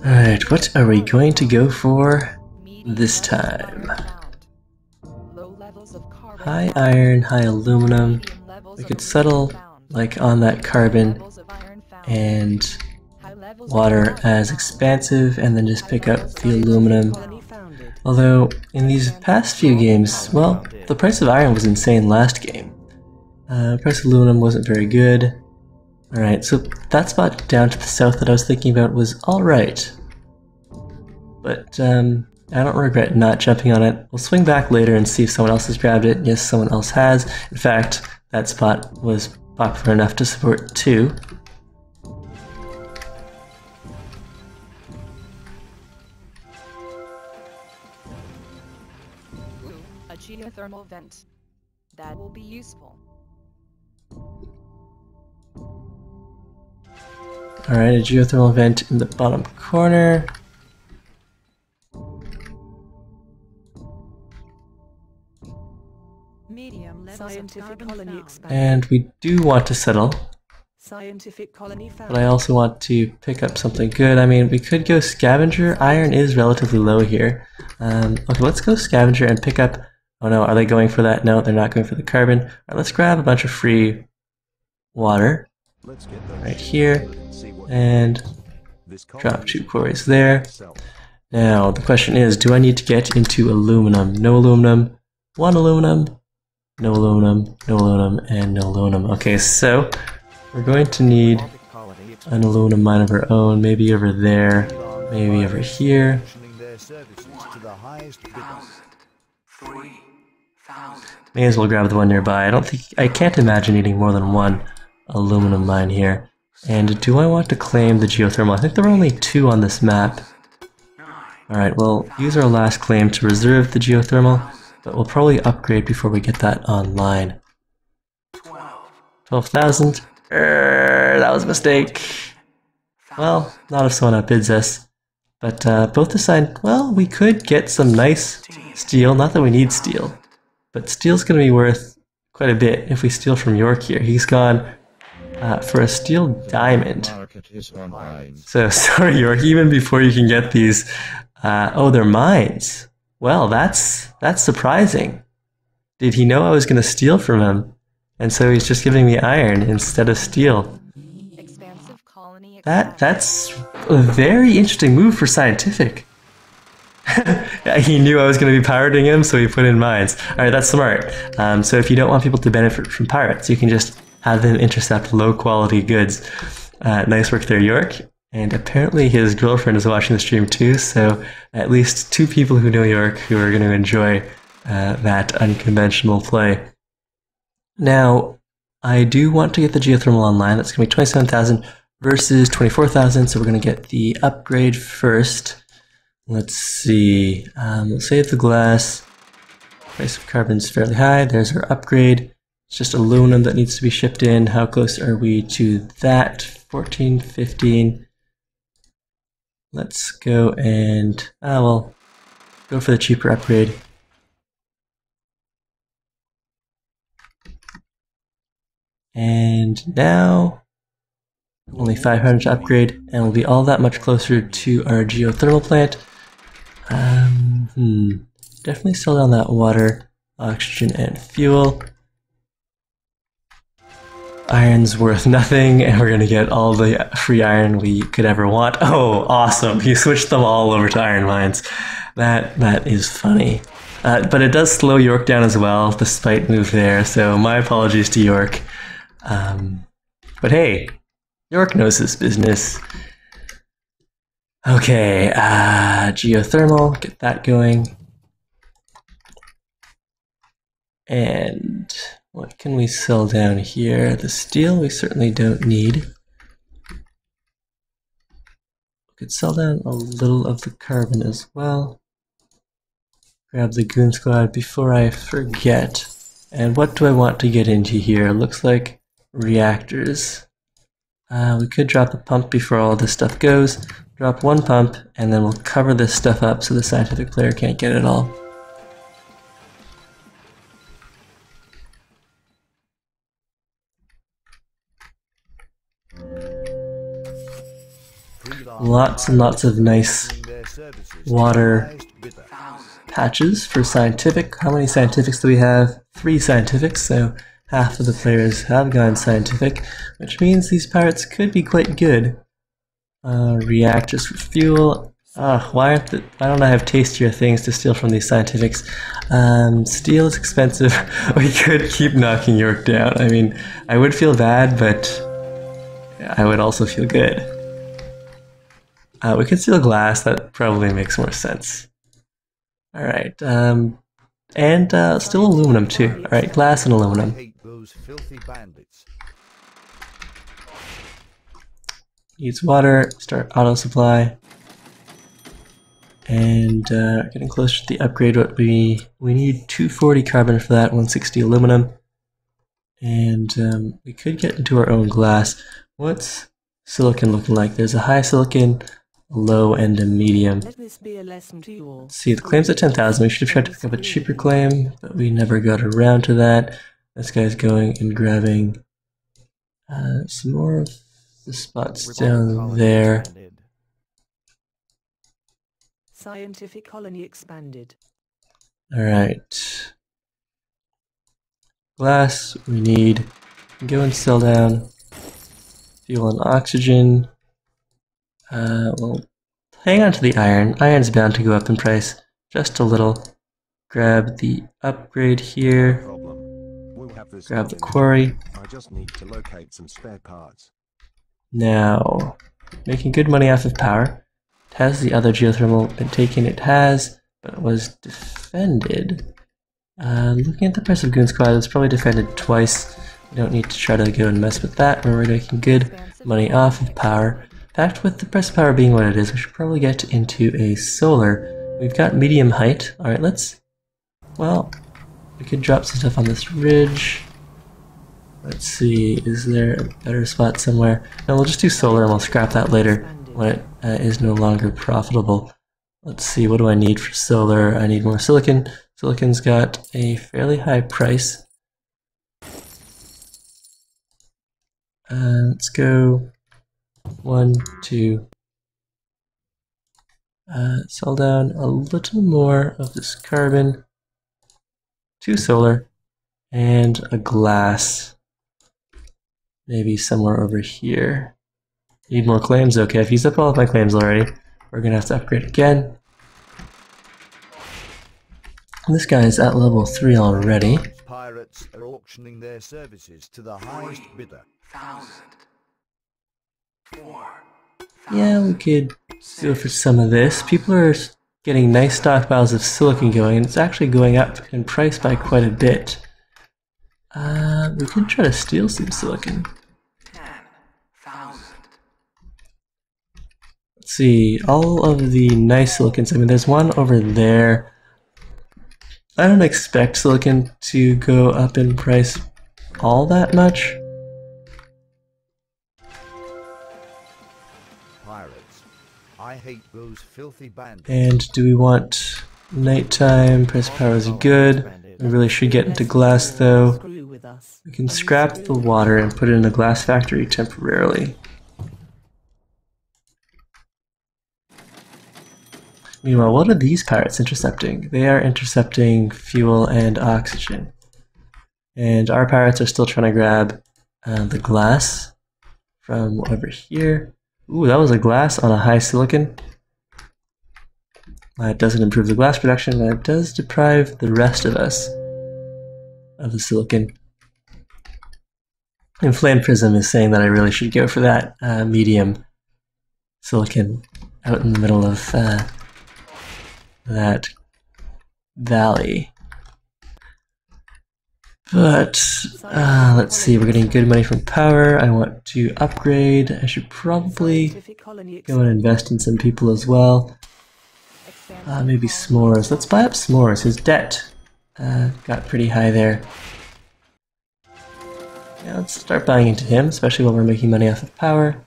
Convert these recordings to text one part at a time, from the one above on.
Alright, what are we going to go for this time? High iron, high aluminum. We could settle like on that carbon and water as expansive and then just pick up the aluminum. Although in these past few games, well, the price of iron was insane last game. The price of aluminum wasn't very good. Alright, so that spot down to the south that I was thinking about was alright. But I don't regret not jumping on it. We'll swing back later and see if someone else has grabbed it. Yes, someone else has. In fact, that spot was popular enough to support 2. A geothermal vent. That will be useful. Alright, a geothermal vent in the bottom corner. Medium scientific colony expansion. And we do want to settle. Scientific colony found. But I also want to pick up something good. I mean, we could go scavenger. Iron is relatively low here. Okay, let's go scavenger and pick up... Oh no, are they going for that? No, they're not going for the carbon. All right, let's grab a bunch of free water right here and drop 2 quarries there. Now, the question is, do I need to get into aluminum? No aluminum, 1 aluminum, no aluminum, no aluminum, and no aluminum. Okay, so we're going to need an aluminum mine of our own, maybe over there, maybe over here. May as well grab the one nearby. I can't imagine needing more than 1 aluminum mine here. And do I want to claim the geothermal? I think there are only 2 on this map. Alright, we'll use our last claim to reserve the geothermal, but we'll probably upgrade before we get that online. 12,000. That was a mistake. Well, not if someone outbids us. But both assigned, well, we could get some nice steel. Not that we need steel, but steel's going to be worth quite a bit if we steal from York here. He's gone for a steel diamond. So, sorry York, even before you can get these... oh, they're mines. Well, that's surprising. Did he know I was going to steal from him? And so he's just giving me iron instead of steel. That's a very interesting move for Scientific. He knew I was going to be pirating him, so he put in mines. Alright, that's smart. So if you don't want people to benefit from pirates, you can just have them intercept low-quality goods. Nice work there, York. And apparently his girlfriend is watching the stream too, so at least 2 people who know York who are going to enjoy that unconventional play. Now, I do want to get the geothermal online. That's going to be 27,000 versus 24,000, so we're going to get the upgrade first. Let's see, we'll save the glass. Price of carbon is fairly high. There's our upgrade. It's just aluminum that needs to be shipped in. How close are we to that? 14, 15. Let's go and, well, go for the cheaper upgrade. And now, only 500 to upgrade, and we'll be all that much closer to our geothermal plant. Definitely sell down that water, oxygen, and fuel. Iron's worth nothing, and we're gonna get all the free iron we could ever want. Oh, awesome! He switched them all over to iron mines. That is funny. But it does slow York down as well, the spite move there, so my apologies to York. But hey, York knows his business. Okay, geothermal, get that going. And what can we sell down here? The steel we certainly don't need. We could sell down a little of the carbon as well. Grab the goon squad before I forget. And what do I want to get into here? Looks like reactors. We could drop a pump before all this stuff goes. Drop 1 pump, and then we'll cover this stuff up so the scientific player can't get it all. lots and lots of nice water patches for scientific. How many scientifics do we have? 3 scientifics, so half of the players have gone scientific, which means these pirates could be quite good. Reactors for fuel. Why don't I have tastier things to steal from these scientifics? Steel is expensive. We could keep knocking York down. I mean, I would feel bad, but I would also feel good. We could steal glass. That probably makes more sense. Alright, and still aluminum too. Alright, glass and aluminum. Needs water, start auto supply. And getting closer to the upgrade, what we need 240 carbon for that, 160 aluminum. And we could get into our own glass. What's silicon looking like? There's a high silicon, a low, and a medium. Let this be a lesson to you all. Let's see, the claim's at 10,000. We should have tried to pick up a cheaper claim, but we never got around to that. This guy's going and grabbing some more of the spots down there. Scientific colony expanded. Alright. Glass, we need. Go and sell down. Fuel and oxygen. Well, hang on to the iron. Iron's bound to go up in price just a little. Grab the upgrade here. Grab the quarry. I just need to locate some spare parts. Now, making good money off of power. Has the other geothermal been taken? It has, but it was defended. Looking at the price of Goon Squad, it's probably defended twice. We don't need to try to go and mess with that. We're making good money off of power. In fact, with the price of power being what it is, we should probably get into a solar. We've got medium height. Alright, well, we could drop some stuff on this ridge. Let's see, is there a better spot somewhere? No, we'll just do solar and we'll scrap that later when it is no longer profitable. Let's see, what do I need for solar? I need more silicon. Silicon's got a fairly high price. Let's go 1, 2. Sell down a little more of this carbon. 2 solar and a glass. Maybe somewhere over here. Need more claims? Okay, I've used up all of my claims already. We're gonna have to upgrade again. And this guy is at level 3 already. Pirates are auctioning their services to the highest bidder. Yeah, we could go for some of this. People are getting nice stockpiles of silicon going, and it's actually going up in price by quite a bit. We could try to steal some silicon. Let's see, all of the nice silicons. I mean, there's one over there. I don't expect silicon to go up in price all that much. Pirates, I hate those filthy bandits. And do we want nighttime? Price of power is good. We really should get into glass though. We can scrap the water and put it in a glass factory temporarily. Meanwhile, what are these pirates intercepting? They are intercepting fuel and oxygen. And our pirates are still trying to grab the glass from over here. Ooh, that was a glass on a high silicon. It doesn't improve the glass production, but it does deprive the rest of us of the silicon. And Flame Prism is saying that I really should go for that medium silicon out in the middle of that valley. But let's see, we're getting good money from power. I want to upgrade. I should probably go and invest in some people as well. Maybe s'mores. Let's buy up s'mores. His debt got pretty high there. Yeah, let's start buying into him, especially while we're making money off of power.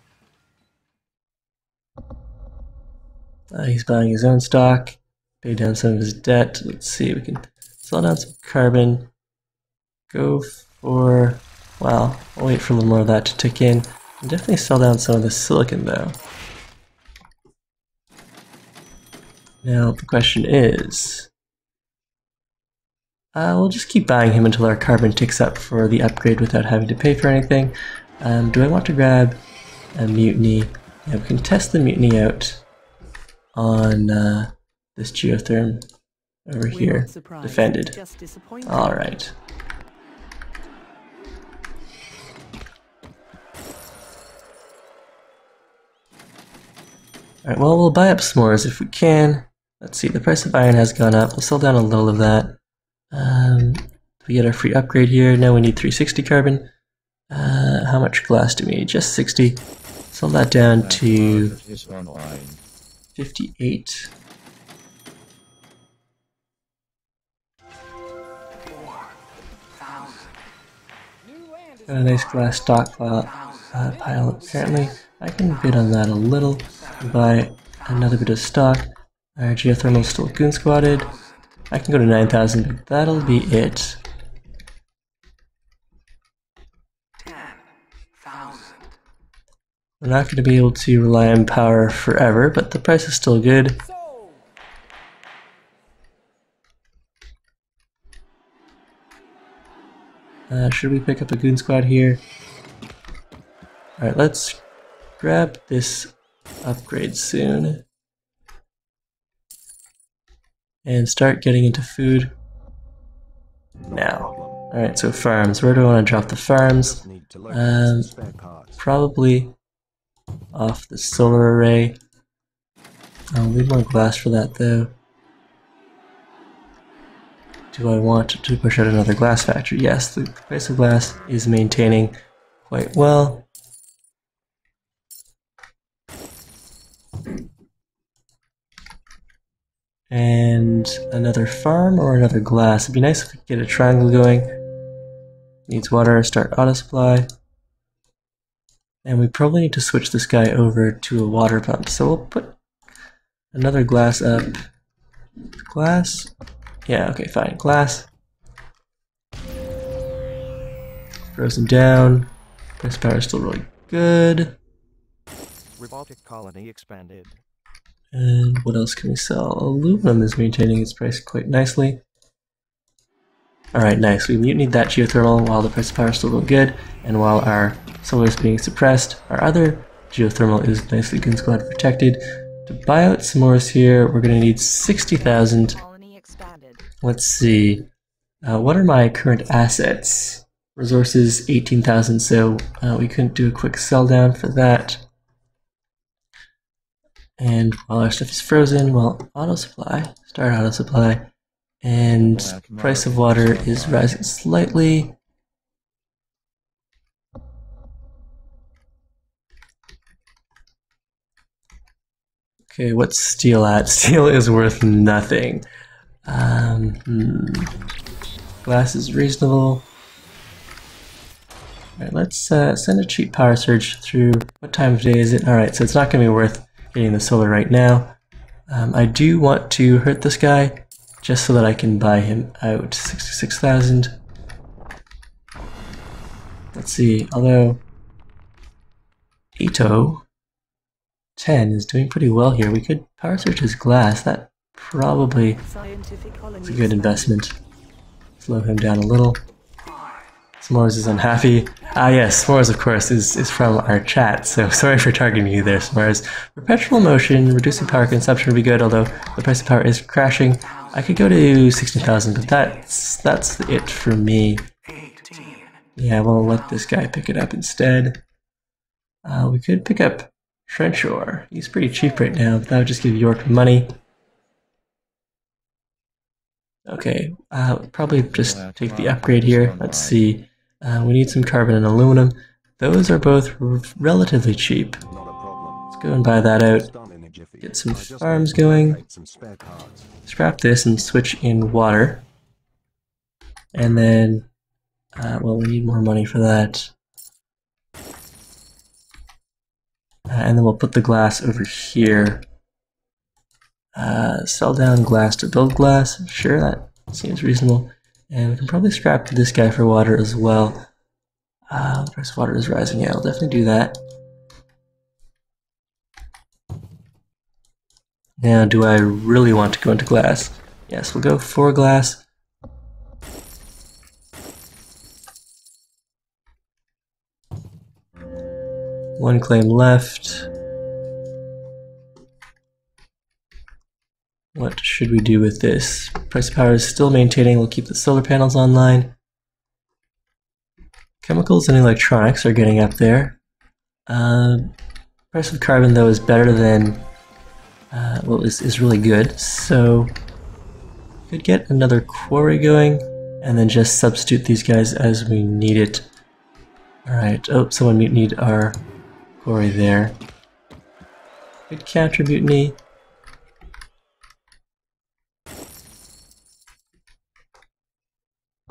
He's buying his own stock. Pay down some of his debt. Let's see, we can sell down some carbon. Go for, well, I'll wait for a little more of that to tick in. And definitely sell down some of the silicon though. Now the question is, we'll just keep buying him until our carbon ticks up for the upgrade without having to pay for anything. Do I want to grab a mutiny? Yeah, we can test the mutiny out on this geotherm over here. Defended. Alright. Alright, well, we'll buy up s'mores if we can. Let's see, the price of iron has gone up. We'll sell down a little of that. We get our free upgrade here. Now we need 360 carbon. How much glass do we need? Just 60. Sell that down to 58. Got a nice glass stockpile pile apparently. I can bid on that a little. Buy another bit of stock. Our geothermal is still goon squatted. I can go to 9,000, but that'll be it. 10,000. We're not going to be able to rely on power forever, but the price is still good. Should we pick up a goon squad here? Alright, let's grab this upgrade soon. And start getting into food now. Alright, so farms. Where do I want to drop the farms? Probably off the solar array. I'll need more glass for that though. Do I want to push out another glass factory? Yes, the price of glass is maintaining quite well. And another farm or another glass. It'd be nice if we could get a triangle going. Needs water, start auto supply. And we probably need to switch this guy over to a water pump. So we'll put another glass up. Glass? Yeah, okay, fine. Glass. Frozen down. This power is still really good. Robotic colony expanded. And what else can we sell? Aluminum is maintaining its price quite nicely. Alright, nice. We mutinied that geothermal while the price of power is still real good, and while our solar is being suppressed, our other geothermal is nicely goon squad protected. To buy out some more here, we're going to need 60,000. Let's see. What are my current assets? Resources 18,000, so we couldn't do a quick sell down for that. And while our stuff is frozen, well, auto supply, start auto supply, and price of water is rising slightly. Okay, what's steel at? Steel is worth nothing. Glass is reasonable. Alright, let's send a cheap power surge through. What time of day is it? Alright, so it's not going to be worth getting the solar right now. I do want to hurt this guy just so that I can buy him out. 66,000. Let's see, although Ito 10 is doing pretty well here. We could power surge his glass. That probably is a good investment. Slow him down a little. S'mores is unhappy. Ah yes, S'mores of course is from our chat, so sorry for targeting you there, S'mores. Perpetual motion, reducing power consumption would be good, although the price of power is crashing. I could go to 16,000, but that's it for me. Yeah, we'll let this guy pick it up instead. We could pick up Trench Ore. He's pretty cheap right now, but that would just give York money. Okay, probably just take the upgrade here. Let's see. We need some carbon and aluminum. Those are both relatively cheap. Let's go and buy that out. Get some farms going. Scrap this and switch in water. And then, well, we need more money for that. And then we'll put the glass over here. Sell down glass to build glass. Sure, that seems reasonable. And we can probably scrap this guy for water as well. The price of water is rising. Yeah, I'll definitely do that. Now, do I really want to go into glass? Yes, we'll go for glass. One claim left. What should we do with this? Price of power is still maintaining. We'll keep the solar panels online. Chemicals and electronics are getting up there. Price of carbon, though, is better than... well, is really good. So, could get another quarry going, and then just substitute these guys as we need it. Alright, oh, someone mutinied our quarry there. Could counter mutiny.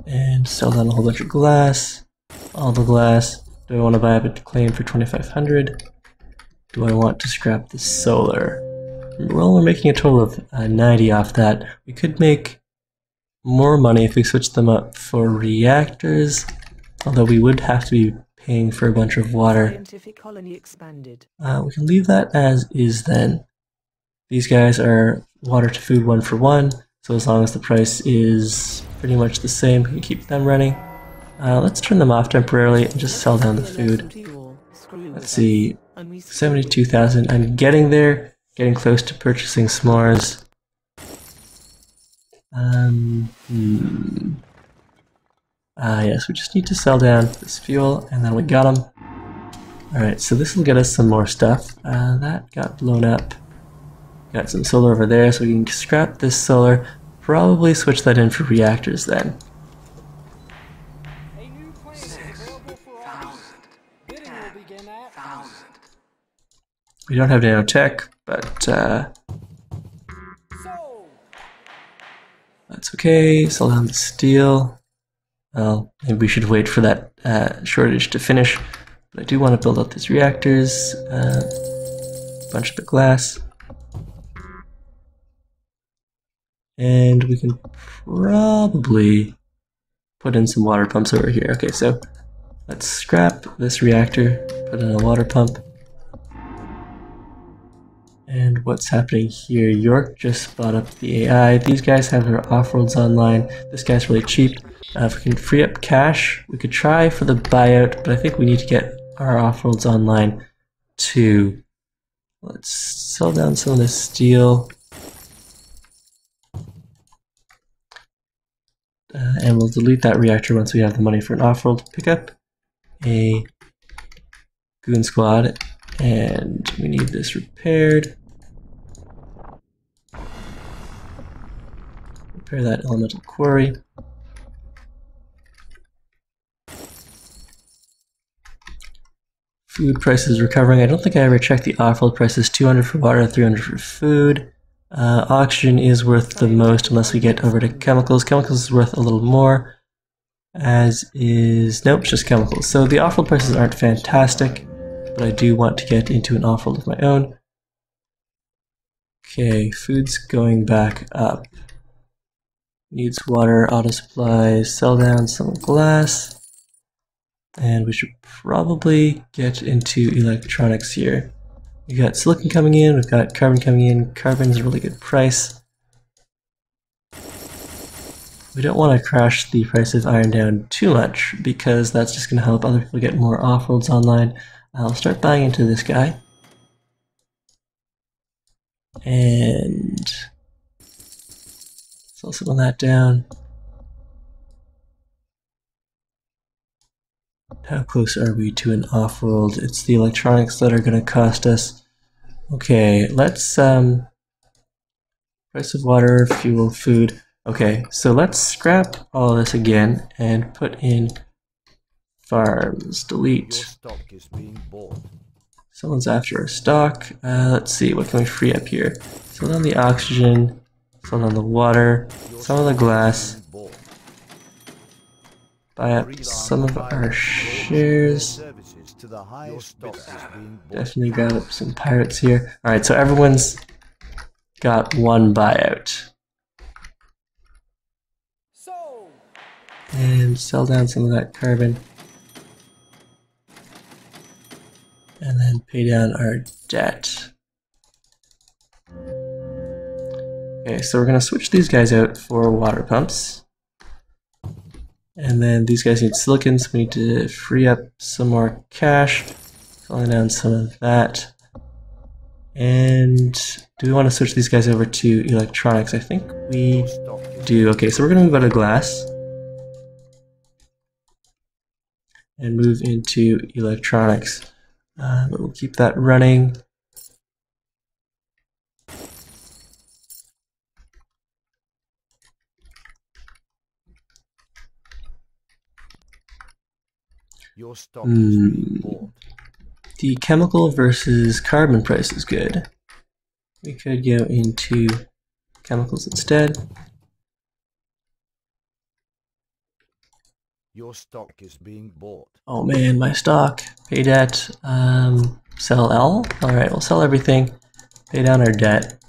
And sell down a whole bunch of glass. All the glass. Do I want to buy up a claim for 2,500? Do I want to scrap the solar? Well, we're making a total of 90 off that. We could make more money if we switch them up for reactors, although we would have to be paying for a bunch of water. Scientific colony expanded. We can leave that as is then. These guys are water to food 1 for 1, so as long as the price is pretty much the same, we can keep them running. Let's turn them off temporarily and just sell down the food. Let's see, 72,000. I'm getting there, getting close to purchasing s'mores. Yes, we just need to sell down this fuel, and then we got them. Alright, so this will get us some more stuff. That got blown up. Got some solar over there, so we can scrap this solar. Probably switch that in for reactors then. We don't have nanotech, but that's okay. Sell down the steel. Well, maybe we should wait for that shortage to finish. But I do want to build up these reactors. Bunch of the glass. And we can probably put in some water pumps over here. Okay, so let's scrap this reactor, put in a water pump. And what's happening here? York just bought up the AI. These guys have their off-worlds online. This guy's really cheap. If we can free up cash, we could try for the buyout, but I think we need to get our off-worlds online too. Let's sell down some of this steel. And we'll delete that reactor once we have the money for an off-world. Pick up a goon squad, and we need this repaired. Repair that elemental quarry. Food prices recovering. I don't think I ever checked the off-world prices. 200 for water, 300 for food. Oxygen is worth the most unless we get over to chemicals. Chemicals is worth a little more, as is... nope, it's just chemicals. So the off-world prices aren't fantastic, but I do want to get into an off-world of my own. Okay, food's going back up. Needs water, auto supplies, sell down some glass. And we should probably get into electronics here. We got silicon coming in, we've got carbon coming in. Carbon's a really good price. We don't want to crash the price of iron down too much, because that's just going to help other people get more off-worlds online. I'll start buying into this guy. And sell some of that down. How close are we to an off-world? It's the electronics that are going to cost us. Okay, let's price of water, fuel, food. Okay, so let's scrap all of this again and put in farms. Delete. Stock is being bought. Someone's after our stock. Let's see, what can we free up here? Sell on the oxygen, sell on the water, some of the glass. Buy up some of our shares. Definitely grab up some pirates here. Alright, so everyone's got one buyout. And sell down some of that carbon. And then pay down our debt. Okay, so we're going to switch these guys out for water pumps. And then these guys need silicon, so we need to free up some more cash. Calling down some of that. And do we want to switch these guys over to electronics? I think we do. Okay, so we're going to move out of glass. And move into electronics. But we'll keep that running. Your stock is being bought. The chemical versus carbon price is good. We could go into chemicals instead. Your stock is being bought. Oh man, my stock. Pay debt. Sell L? Alright, we'll sell everything. Pay down our debt.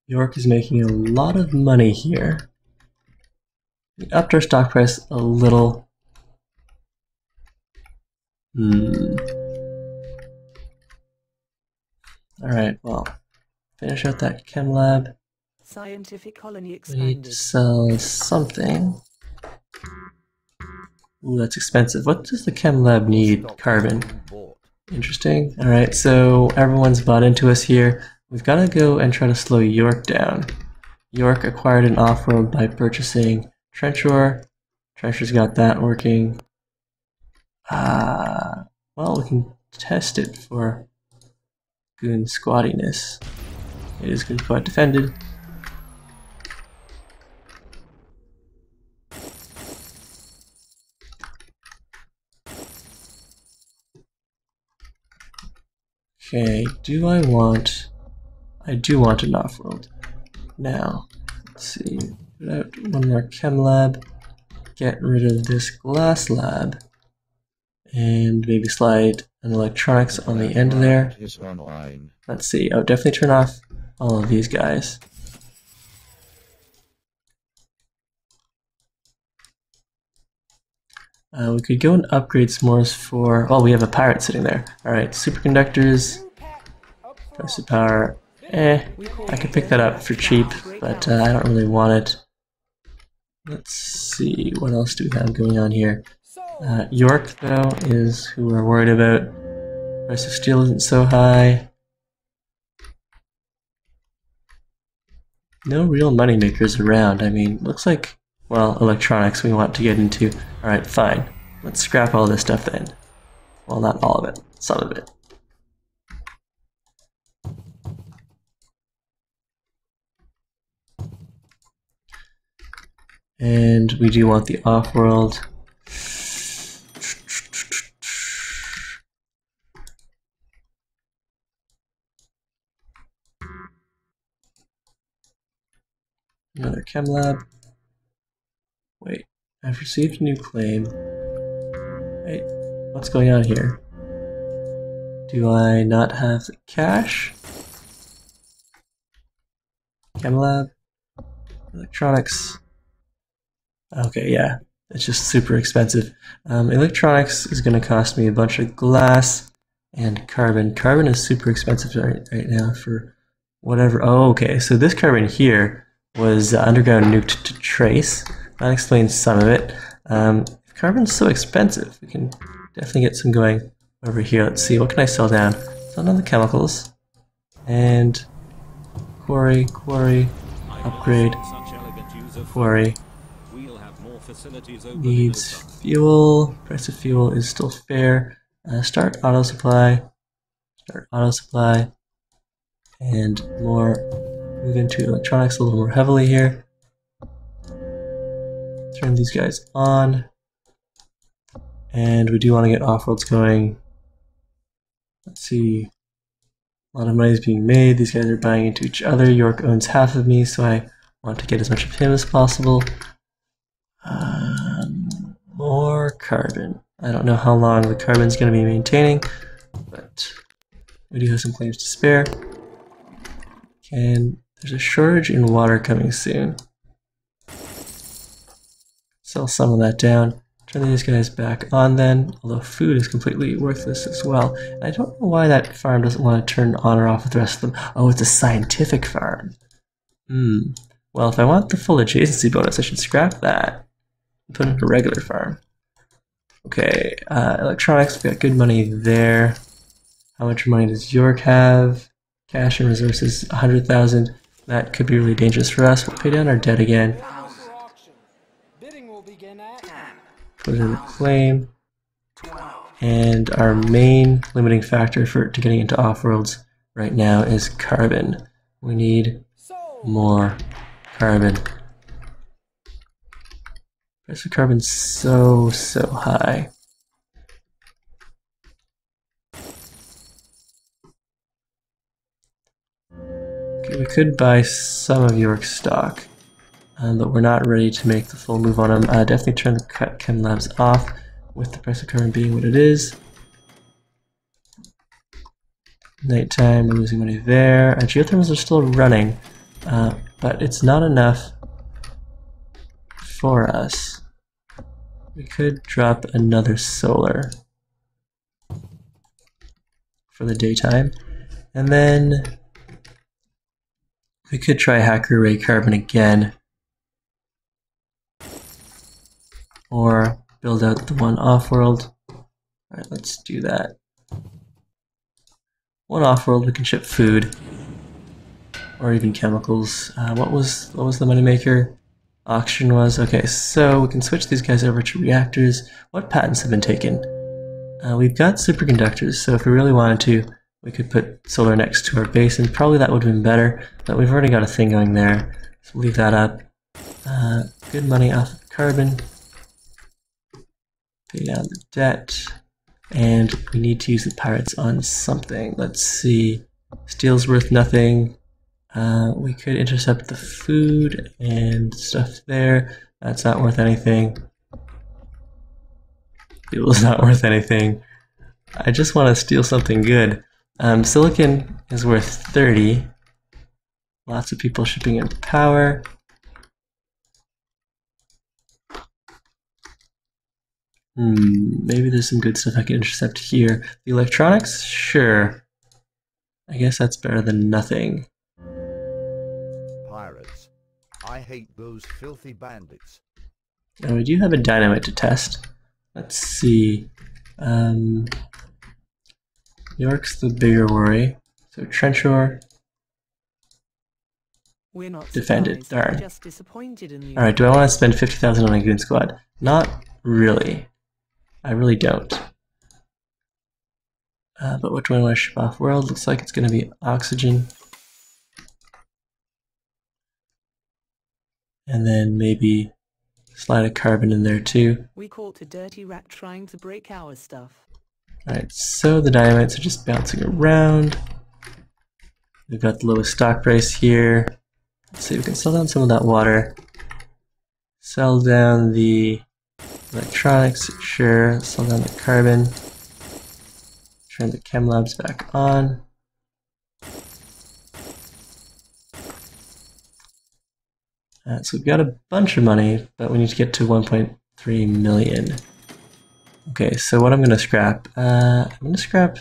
York is making a lot of money here. We upped our stock price a little. Alright, well, finish out that chem lab. Scientific colony We need expanded. to sell something. Ooh, that's expensive. What does the chem lab need? Carbon. Interesting. Alright, so everyone's bought into us here. We've got to go and try to slow York down. York acquired an Offworld by purchasing trench ore. Trencher's got that working. Well, we can test it for goon squattiness. It is good squad defended. Okay, do I want... I do want an Offworld. Now, let's see. Put out one more chem lab. Get rid of this glass lab. And maybe slide an electronics on the end there. Let's see. Oh, definitely turn off all of these guys. We could go and upgrade s'mores for... Oh, we have a pirate sitting there. Alright, superconductors. Price of power. I could pick that up for cheap, but I don't really want it. Let's see, what else do we have going on here? York, though, is who we're worried about. Price of steel isn't so high. No real money makers around. I mean, looks like, well, electronics we want to get into. Alright, fine. Let's scrap all this stuff then. Well, not all of it. Some of it. And we do want the Offworld. Another chem lab. Wait, I've received a new claim. Wait, what's going on here? Do I not have the cash? Chem lab? Electronics? Okay, yeah, it's just super expensive. Electronics is going to cost me a bunch of glass and carbon. Carbon is super expensive right now for whatever. Oh, okay, so this carbon here was underground nuked to trace. That explains some of it. If carbon's so expensive, we can definitely get some going over here. Let's see, what can I sell down? Sell down the chemicals. And quarry, upgrade, quarry. Needs fuel. Price of fuel is still fair. Start auto supply. Start auto supply. And more. Move into electronics a little more heavily here. Turn these guys on. And we do want to get Offworlds going. Let's see. A lot of money is being made. These guys are buying into each other. York owns half of me, so I want to get as much of him as possible. More carbon. I don't know how long the carbon's going to be maintaining, but we do have some claims to spare. And there's a shortage in water coming soon. Sell some of that down. Turn these guys back on then, although food is completely worthless as well. And I don't know why that farm doesn't want to turn on or off with the rest of them. Oh, it's a scientific farm. Well, if I want the full adjacency bonus, I should scrap that and put in a regular farm. Okay, electronics, we've got good money there. How much money does York have? Cash and resources, 100,000. That could be really dangerous for us. We'll pay down our debt again. Put it in the claim. And our main limiting factor to getting into off-worlds right now is carbon. We need more carbon. Price of carbon's so high. Okay, we could buy some of York's stock, but we're not ready to make the full move on them. Definitely turn the chem labs off with the price of carbon being what it is. Nighttime, we're losing money there. Geothermals are still running, but it's not enough for us. We could drop another solar for the daytime, and then we could try hacker array carbon again, or build out the one off-world. Alright, let's do that. One off-world, we can ship food, or even chemicals. What was the moneymaker? Auction was. Okay, so we can switch these guys over to reactors. What patents have been taken? We've got superconductors, so if we really wanted to, we could put solar next to our base, and probably that would have been better, but we've already got a thing going there, so we'll leave that up. Good money off of carbon. Pay down the debt, and we need to use the pirates on something. Let's see. Steel's worth nothing. We could intercept the food and stuff there. That's not worth anything. Fuel's not worth anything. I just want to steal something good. Silicon is worth 30. Lots of people shipping in power. Maybe there's some good stuff I can intercept here. The electronics? Sure. I guess that's better than nothing. Pirates. I hate those filthy bandits. Now we do have a dynamite to test. Let's see. York's the bigger worry. So trench ore. We're not Defended. surprised. We're Darn. just disappointed in you. Alright, do I want to spend 50,000 on a goon squad? Not really. I really don't. But what do I want to ship off world? Looks like it's going to be oxygen. And then maybe slide a carbon in there too. We caught a dirty rat trying to break our stuff. Alright, so the dynamites are just bouncing around. We've got the lowest stock price here. Let's see, we can sell down some of that water. Sell down the electronics, sure. Sell down the carbon. Turn the chem labs back on. So we've got a bunch of money, but we need to get to 1.3 million. Okay, so what I'm going to scrap? I'm going to scrap...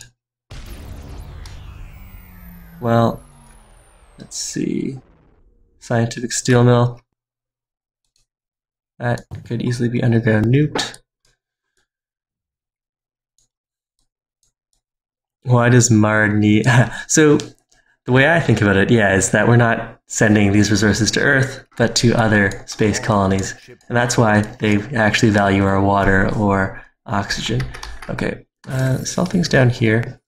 Well, let's see. Scientific steel mill. That could easily be underground nuked. Why does Mard need... So, the way I think about it, yeah, is that we're not sending these resources to Earth, but to other space colonies. And that's why they actually value our water or oxygen. Okay, sell things down here.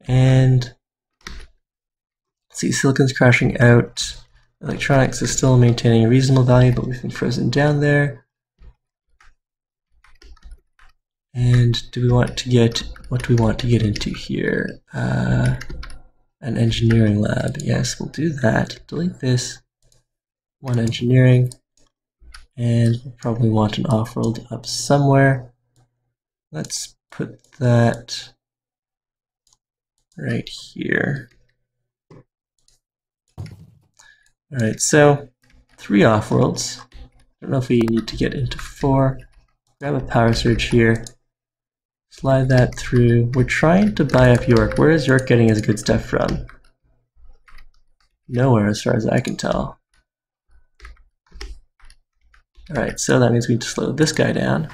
And let's see, silicon's crashing out. Electronics is still maintaining a reasonable value, but we've been frozen down there. And do we want to get, what do we want to get into here? An engineering lab. Yes, we'll do that. Delete this. One engineering. And we'll probably want an off-world up somewhere. Let's put that right here. Alright, so 3 off-worlds. I don't know if we need to get into 4. grab a power surge here, slide that through. We're trying to buy up York. Where is York getting his good stuff from? Nowhere as far as I can tell. Alright, so that means we need to slow this guy down.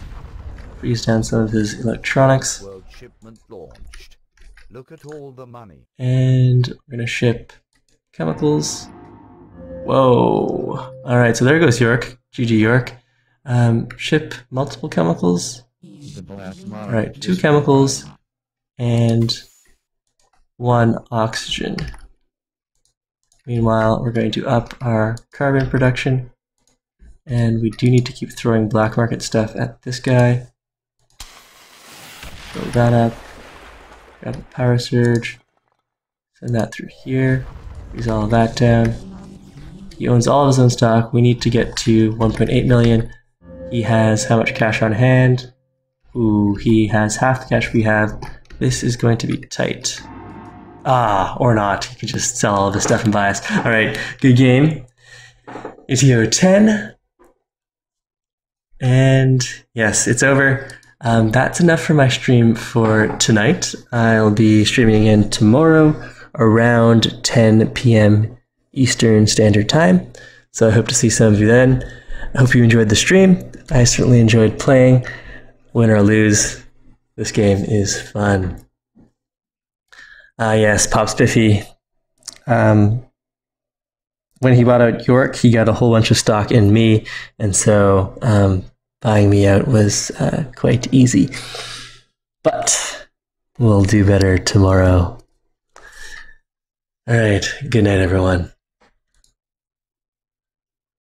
Freeze down some of his electronics. World shipment launched. Look at all the money. And we're gonna ship chemicals. Whoa. Alright, so there goes York. GG York. Ship multiple chemicals. Alright, 2 chemicals and 1 oxygen. Meanwhile, we're going to up our carbon production. And we do need to keep throwing black market stuff at this guy. Throw that up. Grab a power surge. Send that through here. Freeze all of that down. He owns all of his own stock. We need to get to 1.8 million. He has how much cash on hand? Ooh, he has half the cash we have. This is going to be tight. Ah, or not. He could just sell all of his stuff and buy us. Alright, good game. ATO 10. And yes, it's over. That's enough for my stream for tonight. I'll be streaming again tomorrow around 10 p.m. Eastern Standard Time. So I hope to see some of you then. I hope you enjoyed the stream. I certainly enjoyed playing. Win or lose, this game is fun. Yes, Pop Spiffy. When he bought out York, he got a whole bunch of stock in me, and so buying me out was quite easy. But we'll do better tomorrow. All right, good night, everyone.